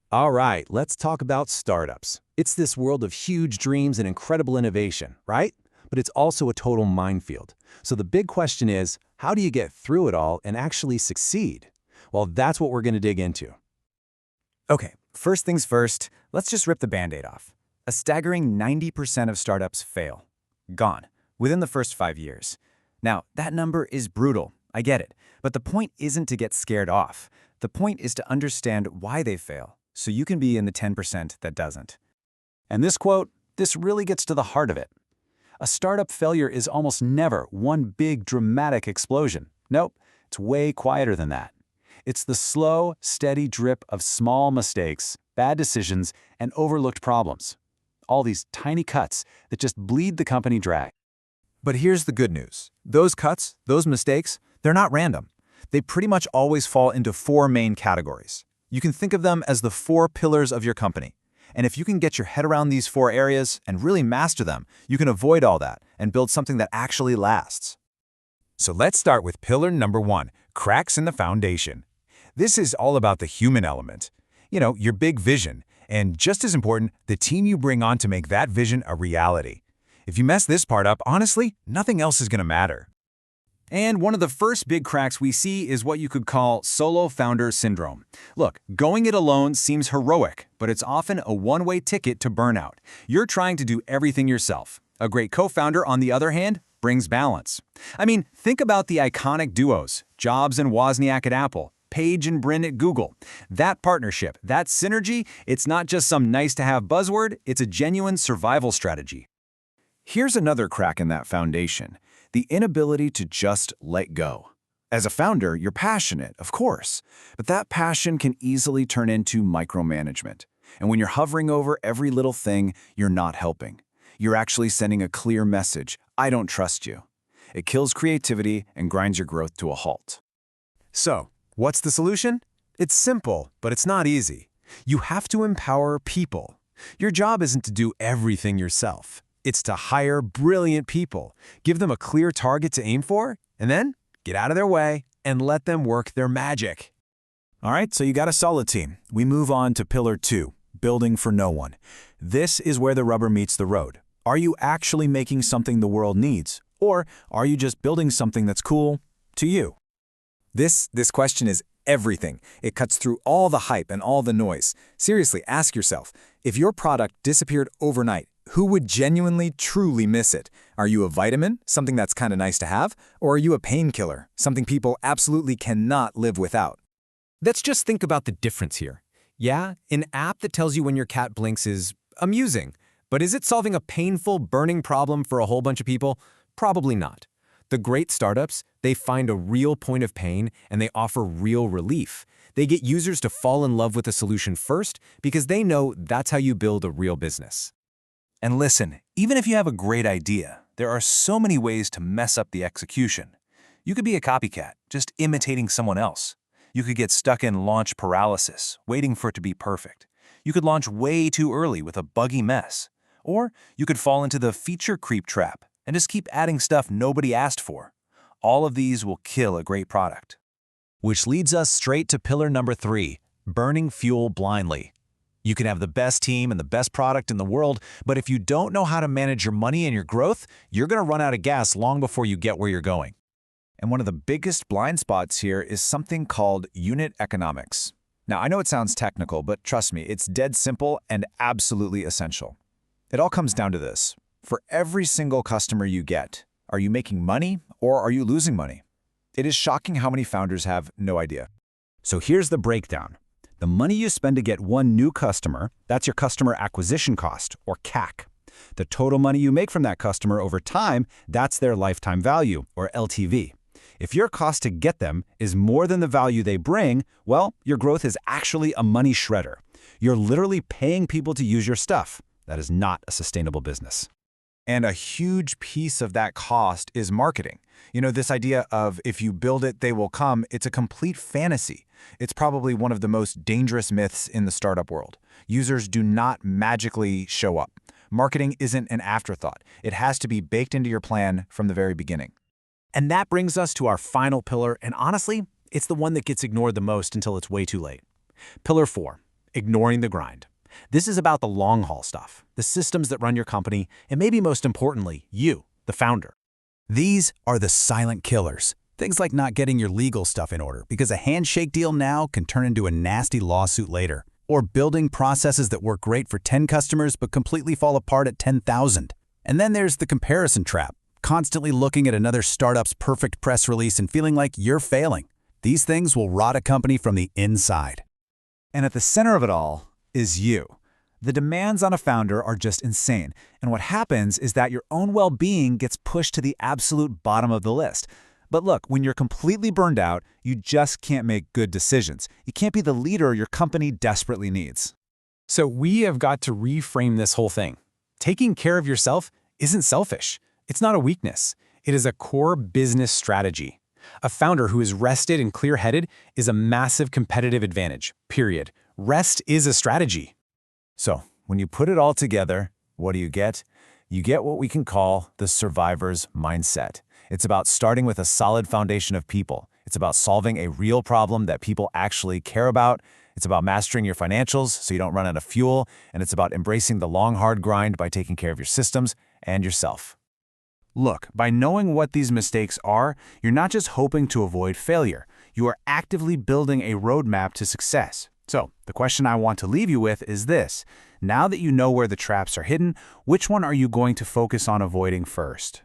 All right, let's talk about startups. It's this world of huge dreams and incredible innovation, right? But it's also a total minefield. So the big question is, how do you get through it all and actually succeed? Well, that's what we're going to dig into. Okay, first things first, let's just rip the Band-Aid off. A staggering 90% of startups fail. Gone, within the first 5 years. Now, that number is brutal, I get it, but the point isn't to get scared off. The point is to understand why they fail, so you can be in the 10% that doesn't. And this quote, this really gets to the heart of it. A startup failure is almost never one big dramatic explosion. Nope, it's way quieter than that. It's the slow, steady drip of small mistakes, bad decisions, and overlooked problems. All these tiny cuts that just bleed the company dry. But here's the good news. Those cuts, those mistakes, they're not random. They pretty much always fall into 4 main categories. You can think of them as the 4 pillars of your company. And if you can get your head around these 4 areas and really master them, you can avoid all that and build something that actually lasts. So let's start with pillar number 1, cracks in the foundation. This is all about the human element. Your big vision, and just as important, the team you bring on to make that vision a reality. If you mess this part up, honestly, nothing else is going to matter. And one of the first big cracks we see is what you could call solo founder syndrome. Look, going it alone seems heroic, but it's often a one-way ticket to burnout. You're trying to do everything yourself. A great co-founder, on the other hand, brings balance. I mean, think about the iconic duos, Jobs and Wozniak at Apple, Page and Brin at Google. That partnership, that synergy, it's not just some nice-to-have buzzword, it's a genuine survival strategy. Here's another crack in that foundation: the inability to just let go. As a founder, you're passionate, of course, but that passion can easily turn into micromanagement. And when you're hovering over every little thing, you're not helping. You're actually sending a clear message: I don't trust you. It kills creativity and grinds your growth to a halt. So, what's the solution? It's simple, but it's not easy. You have to empower people. Your job isn't to do everything yourself. It's to hire brilliant people, give them a clear target to aim for, and then get out of their way and let them work their magic. All right, so you got a solid team. We move on to pillar 2, building for no one. This is where the rubber meets the road. Are you actually making something the world needs, or are you just building something that's cool to you? This question is everything. It cuts through all the hype and all the noise. Seriously, ask yourself, if your product disappeared overnight, who would genuinely, truly miss it? Are you a vitamin, something that's kind of nice to have? Or are you a painkiller, something people absolutely cannot live without? Let's just think about the difference here. Yeah, an app that tells you when your cat blinks is amusing, but is it solving a painful, burning problem for a whole bunch of people? Probably not. The great startups, they find a real point of pain and they offer real relief. They get users to fall in love with the solution first because they know that's how you build a real business. And listen, even if you have a great idea, there are so many ways to mess up the execution. You could be a copycat, just imitating someone else. You could get stuck in launch paralysis, waiting for it to be perfect. You could launch way too early with a buggy mess. Or you could fall into the feature creep trap and just keep adding stuff nobody asked for. All of these will kill a great product. Which leads us straight to pillar number 3, burning fuel blindly. You can have the best team and the best product in the world, but if you don't know how to manage your money and your growth, you're going to run out of gas long before you get where you're going. And one of the biggest blind spots here is something called unit economics. Now, I know it sounds technical, but trust me, it's dead simple and absolutely essential. It all comes down to this. For every single customer you get, are you making money or are you losing money? It is shocking how many founders have no idea. So here's the breakdown. The money you spend to get one new customer, that's your customer acquisition cost, or CAC. The total money you make from that customer over time, that's their lifetime value, or LTV. If your cost to get them is more than the value they bring, well, your growth is actually a money shredder. You're literally paying people to use your stuff. That is not a sustainable business. And a huge piece of that cost is marketing. This idea of if you build it, they will come, it's a complete fantasy. It's probably one of the most dangerous myths in the startup world. Users do not magically show up. Marketing isn't an afterthought. It has to be baked into your plan from the very beginning. And that brings us to our final pillar, and honestly, it's the one that gets ignored the most until it's way too late. Pillar 4, ignoring the grind. This is about the long-haul stuff, the systems that run your company, and maybe most importantly, you, the founder. These are the silent killers. Things like not getting your legal stuff in order because a handshake deal now can turn into a nasty lawsuit later. Or building processes that work great for 10 customers but completely fall apart at 10,000. And then there's the comparison trap, constantly looking at another startup's perfect press release and feeling like you're failing. These things will rot a company from the inside. And at the center of it all is you. The demands on a founder are just insane, and what happens is that your own well-being gets pushed to the absolute bottom of the list. But look, when you're completely burned out, you just can't make good decisions. You can't be the leader your company desperately needs. So we have got to reframe this whole thing. Taking care of yourself isn't selfish. It's not a weakness. It is a core business strategy. A founder who is rested and clear-headed is a massive competitive advantage, period. Rest is a strategy. So, when you put it all together, what do you get? You get what we can call the survivor's mindset. It's about starting with a solid foundation of people. It's about solving a real problem that people actually care about. It's about mastering your financials so you don't run out of fuel. And it's about embracing the long, hard grind by taking care of your systems and yourself. Look, by knowing what these mistakes are, you're not just hoping to avoid failure. You are actively building a roadmap to success. So, the question I want to leave you with is this. Now that you know where the traps are hidden, which one are you going to focus on avoiding first?